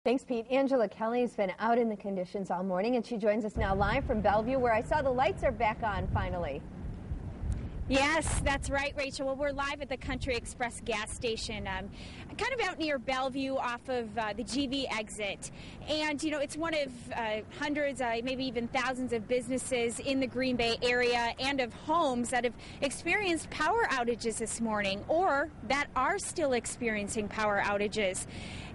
Thanks, Pete. Angela Kelly's been out in the conditions all morning, and she joins us now live from Bellevue, where I saw the lights are back on finally. Yes, that's right, Rachel. Well, we're live at the Country Express gas station, kind of out near Bellevue off of the GV exit. And, you know, it's one of hundreds, maybe even thousands of businesses in the Green Bay area and of homes that have experienced power outages this morning or that are still experiencing power outages.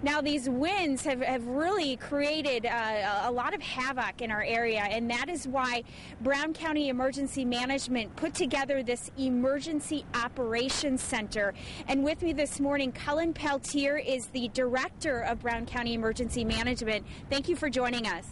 Now, these winds have really created a lot of havoc in our area, and that is why Brown County Emergency Management put together this Emergency Operations Center. And with me this morning, Cullen Peltier is the Director of Brown County Emergency Management. Thank you for joining us.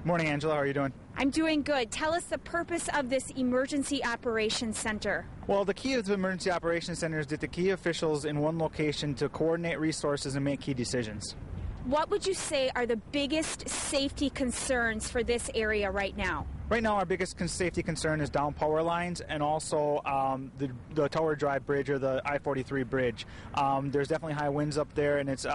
Morning, Angela. How are you doing? I'm doing good. Tell us the purpose of this Emergency Operations Center. Well, the key of the Emergency Operations Center is to get the key officials in one location to coordinate resources and make key decisions. What would you say are the biggest safety concerns for this area right now? Right now, our biggest safety concern is down power lines and also the Tower Drive Bridge or the I-43 bridge. There's definitely high winds up there, and it's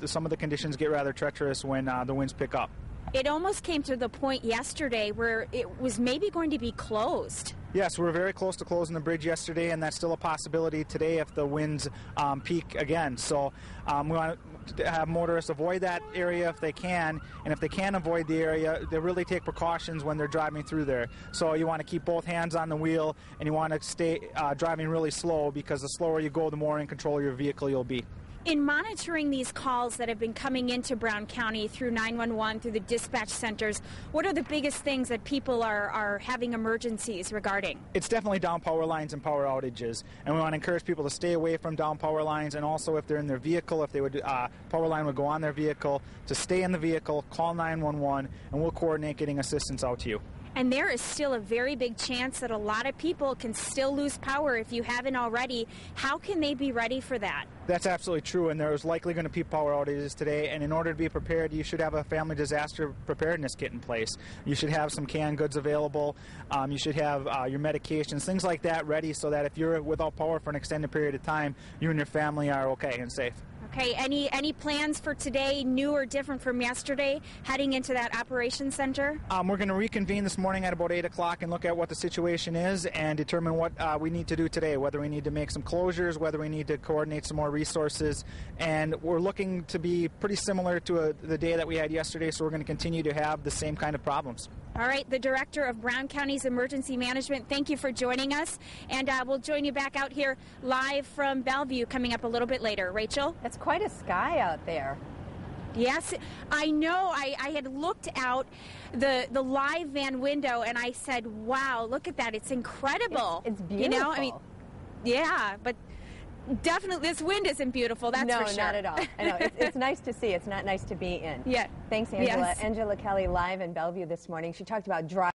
some of the conditions get rather treacherous when the winds pick up. It almost came to the point yesterday where it was maybe going to be closed. Yes, we were very close to closing the bridge yesterday, and that's still a possibility today if the winds peak again. So we want to have motorists avoid that area if they can, and if they can avoid the area, they really take precautions when they're driving through there. So you want to keep both hands on the wheel, and you want to stay driving really slow, because the slower you go, the more in control of your vehicle you'll be. In monitoring these calls that have been coming into Brown County through 911, through the dispatch centers, what are the biggest things that people are having emergencies regarding? It's definitely down power lines and power outages, and we want to encourage people to stay away from down power lines, and also if they're in their vehicle, if they would power line would go on their vehicle, to stay in the vehicle, call 911, and we'll coordinate getting assistance out to you. And there is still a very big chance that a lot of people can still lose power if you haven't already. How can they be ready for that? That's absolutely true, and there's likely going to be power outages today, and in order to be prepared, you should have a family disaster preparedness kit in place. You should have some canned goods available. You should have your medications, things like that ready, so that if you're without power for an extended period of time, you and your family are okay and safe. Okay, any plans for today, new or different from yesterday, heading into that operations center? We're going to reconvene this morning at about 8 o'clock and look at what the situation is and determine what we need to do today, whether we need to make some closures, whether we need to coordinate some more resources. And we're looking to be pretty similar to the day that we had yesterday, so we're going to continue to have the same kind of problems. All right, the Director of Brown County's Emergency Management, thank you for joining us. And we'll join you back out here live from Bellevue coming up a little bit later. Rachel? That's quite a sky out there. Yes, I know. I had looked out the live van window and I said, wow, look at that. It's incredible. It's beautiful. You know, I mean, yeah, but definitely this wind isn't beautiful, that's for sure. No, not at all. I know. It's nice to see. It's not nice to be in. Yeah. Thanks, Angela. Yes. Angela Kelly live in Bellevue this morning. She talked about dry.